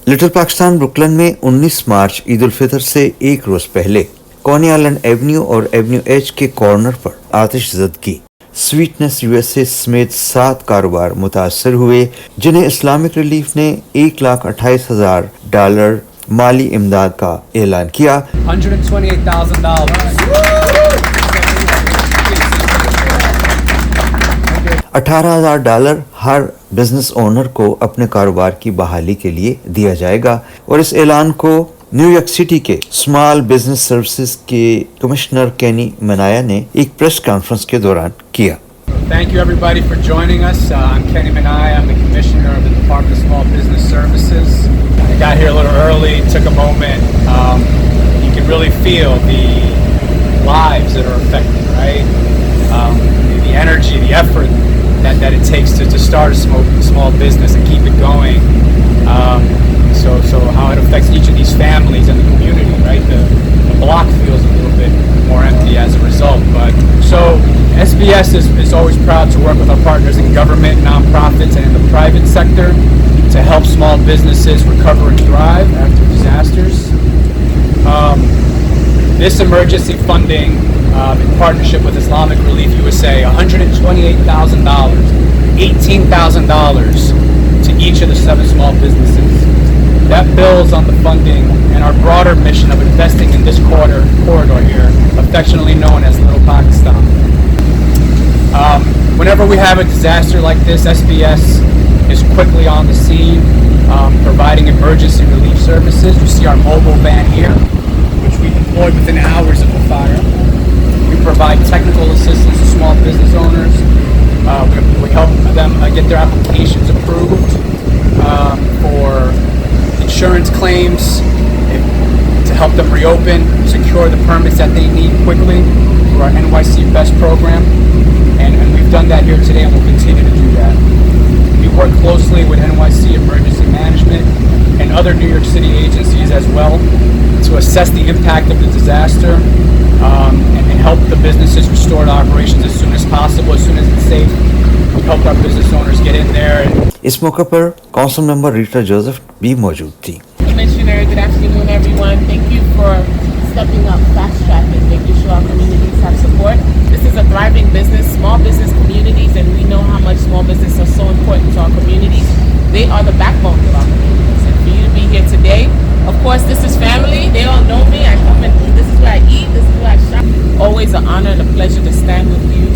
Little Pakistan Brooklyn में 19 मार्च ईद उल फितर से एक रोज पहले कॉनी आइलैंड एवेन्यू और एवेन्यू एच के कॉर्नर पर आतिशज़दगी स्वीटनेस यूएसए समेत 7 कारोबार मुतासर हुए, जिन्हें इस्लामिक रिलीफ ने $1,28,000 माली इमदाद का ऐलान किया। $18,000 हर बिजनेस ओनर को अपने कारोबार की बहाली के लिए दिया जाएगा और इस ऐलान को न्यूयॉर्क सिटी के स्मॉल बिजनेस सर्विसेज के कमिश्नर केनी मनाया ने एक प्रेस कॉन्फ्रेंस के दौरान किया। Thank you everybody for joining us. I'm Kenny Manaya. I'm the Commissioner of the Department of Small Business Services. I got here a little early, took a moment. You can really feel the lives that are affected, right? The energy, the effort that it takes to start a small business and keep it going. So how it affects each of these families and the community, right? The block feels a little bit more empty as a result. But so SBS is always proud to work with our partners in government, nonprofits, and in the private sector to help small businesses recover and thrive after disasters. This emergency funding in partnership with Islamic Relief USA, $128,000, $18,000 to each of the 7 small businesses. That builds on the funding and our broader mission of investing in this corridor here, affectionately known as Little Pakistan. Whenever we have a disaster like this, SBS is quickly on the scene, providing emergency relief services. You see our mobile van here, which we deployed within hours of the fire. We provide technical assistance to small business owners. We help them get their applications approved for insurance claims, to help them reopen, secure the permits that they need quickly through our NYC Best program. And we've done that here today and we'll continue to do that. We work closely with NYC Emergency Management and other New York City agencies as well to assess the impact of the disaster and help the businesses restore to operations as soon as possible, as soon as it's safe. We help our business owners get in there. इस मौके पर council member Rita Joseph भी मौजूद थी। Commissioner, good afternoon everyone. Thank you for stepping up, fast tracking, making sure our communities have support. This is a thriving business, small business communities, and we know how much small business are so important to our communities. They are the backbone of our communities. And for you to be here today, of course, this is family. They all know me. I come and this is where I eat, this is where I shop. Always an honor and a pleasure to stand with you.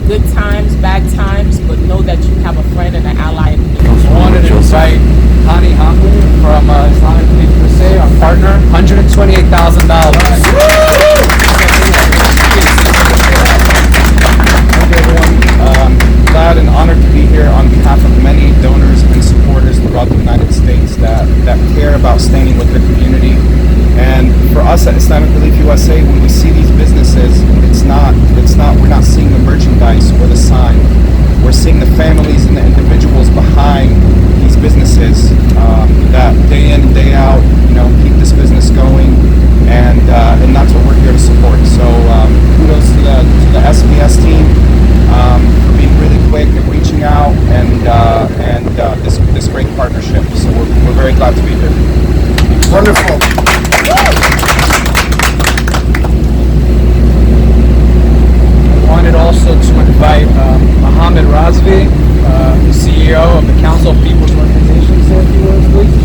Good times, bad times, but know that you have a friend and an ally. I wanted to invite Hani Hamdi from Islamic Relief USA, our partner, $128,000. Thank you everyone. Glad and honored to be here on behalf of many donors and supporters throughout the United States that care about standing with their community. And for us at Islamic Relief USA, when we see these businesses, we're not seeing the merchandise or the sign. We're seeing the families and the individuals behind these businesses that day in and day out, keep this business going, and that's what we're here to support. So kudos to the SBS team for being really quick and reaching out and this great partnership. So we're very glad to be here. Wonderful. I wanted also to invite Mohammed Razvi, the CEO of the Council of People's Organizations, if you will, please.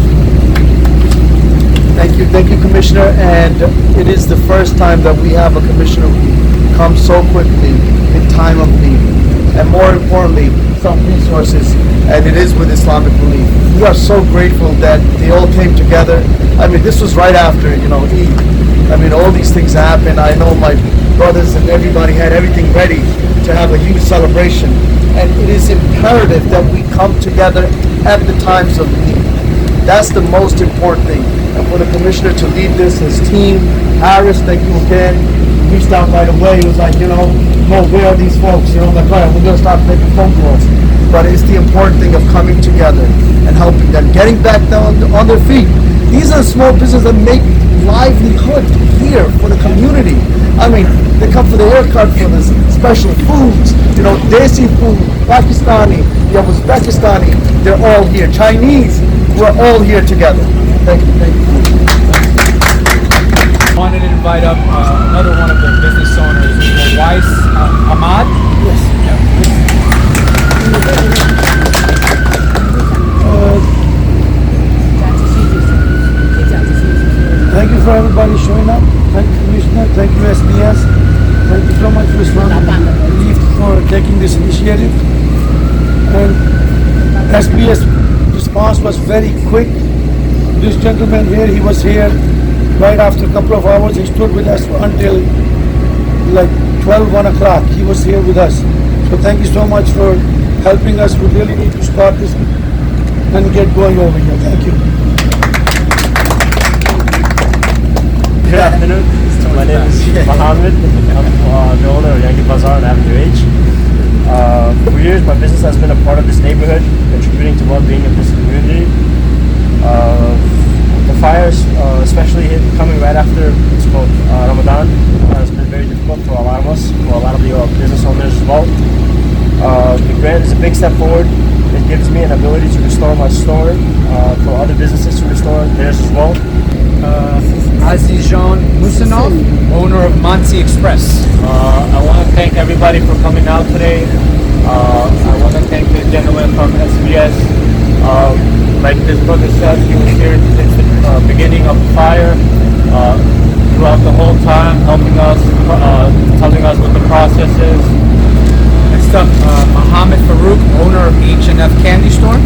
Thank you, Commissioner. And it is the first time that we have a commissioner who comes so quickly in time of need, and more importantly, some resources. And it is with Islamic Relief. We are so grateful that they all came together. I mean, this was right after, Eid. I mean, all these things happened. I know my brothers and everybody had everything ready to have a huge celebration. And it is imperative that we come together at the times of need. That's the most important thing. And for the commissioner to lead this, his team, Harris, thank you again. He reached out right away. He was like, where are these folks? Like, all right, we're going to start making phone calls. But it's the important thing of coming together and helping them, getting back down on their feet. These are small businesses that make livelihood here for the community. I mean, they come for the haircut, for the special foods, Desi food, Pakistani, Uzbekistani, they're all here. Chinese, we're all here together. Thank you. Wanted to invite up another one of the business owners, Weiss Ahmad. Thank you for everybody showing up. Thank you, Commissioner. Thank you, SBS. Thank you so much, Islamic Relief, for taking this initiative. And SBS response was very quick. This gentleman here, he was here right after a couple of hours. He stood with us until like 12, 1 o'clock. He was here with us. So thank you so much for helping us. We really need to start this and get going over here. Thank you. Good afternoon. My name is Mohammed. I'm the owner of Yankee Bazaar on Avenue H. For years, my business has been a part of this neighborhood, contributing to well-being of this community. The fires, especially coming right after it's called Ramadan, has been very difficult for a lot of us, for a lot of the business owners as well. The grant is a big step forward. It gives me an ability to restore my store, for other businesses to restore theirs as well. Azijan Musanov, owner of Monty Express. I want to thank everybody for coming out today. I want to thank the gentleman from SBS. Like this brother said, he was here since the beginning of the fire, throughout the whole time, helping us, telling us what the process is. Next up, Mohammed Farouk, owner of H&F Candy Store.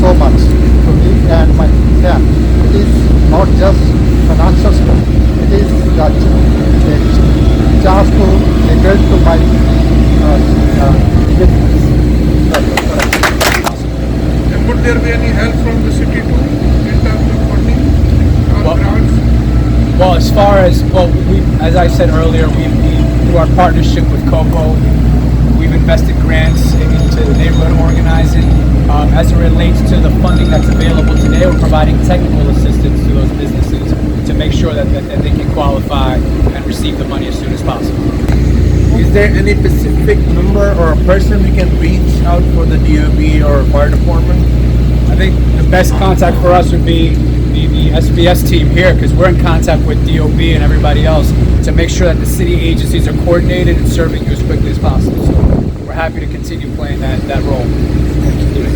So much to me and my family. It is not just financial support. It is that chance to return to my business. And would there be any help from the city too in terms of funding or grants? Well, as far as as I said earlier, we through our partnership with COPO, we've invested grants into neighborhood organizing. As it relates to the funding that's available today, we're providing technical assistance to those businesses to make sure that they can qualify and receive the money as soon as possible. Is there any specific number or a person we can reach out for the DOB or fire department? I think the best contact for us would be the SBS team here, because we're in contact with DOB and everybody else to make sure that the city agencies are coordinated and serving you as quickly as possible. So we're happy to continue playing that role.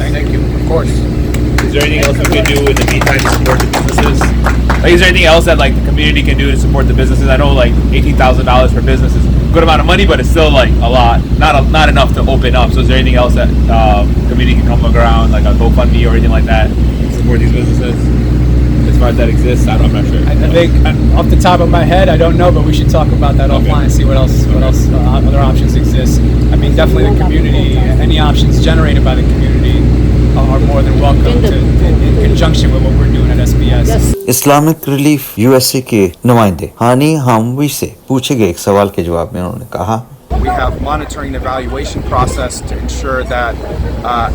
Thank you. Of course. Is there anything else we can do in the meantime to support the businesses? Like, is there anything else that like the community can do to support the businesses? I know like $18,000 for business is a good amount of money, but it's still like a lot, not enough to open up. So is there anything else that community can come around, like a GoFundMe or anything like that, to support these businesses? As far as that exists, I'm not sure. I think off the top of my head, I don't know, but we should talk about that offline and see what else other options exist. I mean, definitely the community, any options generated by the community are more than welcome in conjunction with what we're doing at SBS. Islamic relief USA के नुमाइंदे हानी Humvee से पूछे गए एक सवाल के जवाब में उन्होंने कहा, We have monitoring and evaluation process to ensure that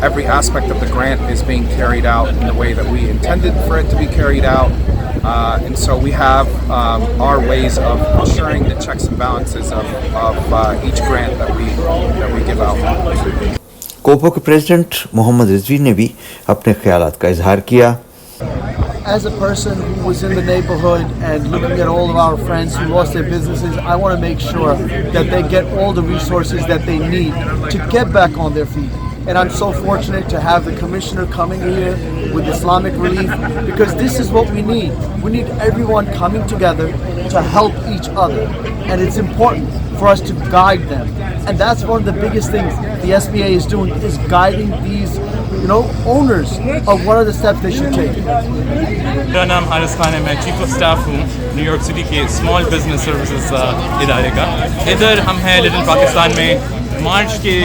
every aspect of the grant is being carried out in the way that we intended for it to be carried out. And so we have our ways of ensuring the checks and balances of each grant that we give out. कोपो के president Mohammad Rizvi ने भी अपने ख्यालात का इजहार किया। As a person who was in the neighborhood and looking at all of our friends who lost their businesses, I want to make sure that they get all the resources that they need to get back on their feet. And I'm so fortunate to have the commissioner coming here with Islamic Relief, because this is what we need. We need everyone coming together to help each other. And it's important for us to guide them. And that's one of the biggest things the SBA is doing, is guiding these owners of what are the steps they should take. मेरा नाम हारिस खान है, मैं chief of staff हूँ New York city के small business services इदारे का। इधर हम हैं लिटिल पाकिस्तान में। मार्च के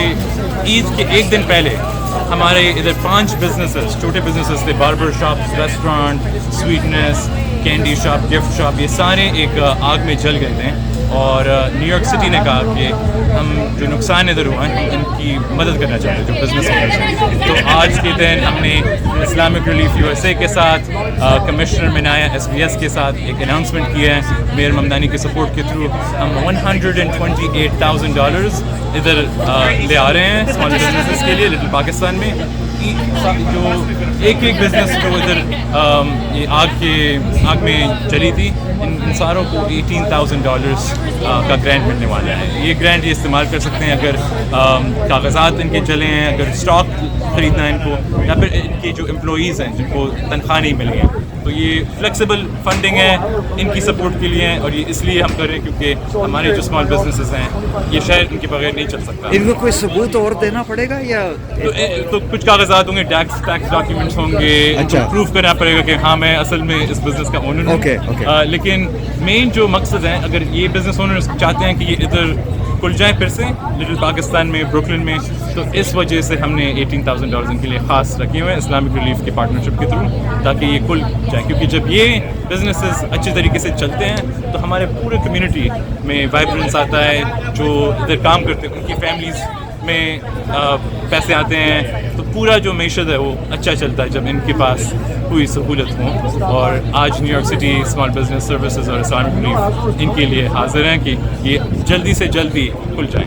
ईद के एक दिन पहले हमारे इधर 5 बिजनेसेस, छोटे बिजनेसेस थे, barber shop, restaurant, sweetness, candy shop, gift shop, ये सारे एक आग में जल गए थे। और न्यूयॉर्क सिटी ने कहा कि हम जो नुकसान इधर हुआ है हम इनकी मदद करना चाहते हैं, जो बिजनेस ओनर्स हैं। तो आज के दिन हमने इस्लामिक रिलीफ यूएसए के साथ, कमिश्नर मिनाया SBS के साथ एक अनाउंसमेंट किया है। मेयर ममदानी के सपोर्ट के थ्रू हम $128,000 इधर ले आ रहे हैं स्मॉल बिजनेसेस के लिए लिटिल पाकिस्तान में। जो एक बिजनेस जो इधर ये आग में चली थी, इन सारों को $18,000 का ग्रांट मिलने वाला है। ये ग्रांट ये इस्तेमाल कर सकते हैं अगर कागजात इनके चले हैं, अगर स्टॉक ख़रीदना है इनको, या फिर इनके जो एम्प्लॉईज़ हैं जिनको तनख्वाह नहीं मिली है। तो ये फ्लेक्सिबल फंडिंग है इनकी सपोर्ट के लिए, और ये इसलिए हम कर रहे हैं क्योंकि हमारे जो स्मॉल बिजनेसेस हैं ये शायद इनके बगैर नहीं चल सकता। इनको कोई सबूत और देना पड़ेगा या तो कुछ कागजात होंगे, टैक्स डॉक्यूमेंट्स होंगे, अच्छा। प्रूफ करना पड़ेगा कि हाँ मैं असल में इस बिज़नेस का ओनर हूँ। ओके। लेकिन मेन जो मकसद है, अगर ये बिज़नेस ओनर्स चाहते हैं कि ये इधर खुल जाए फिर से लिटिल पाकिस्तान में, ब्रुकलिन में, तो इस वजह से हमने $18,000 इनके लिए ख़ास रखे हुए हैं इस्लामिक रिलीफ के पार्टनरशिप के थ्रू, ताकि ये खुल जाए। क्योंकि जब ये बिजनेसेस अच्छे तरीके से चलते हैं तो हमारे पूरे कम्युनिटी में वाइब्रेंस आता है, जो इधर काम करते हैं उनकी फैमिलीज़ में पैसे आते हैं, तो पूरा जो मैशत है वो अच्छा चलता है जब इनके पास कोई सहूलत हो। और आज New York city small business services और इस्लामिक रिलीफ इनके लिए हाजिर हैं कि ये जल्दी से जल्दी खुल जाए।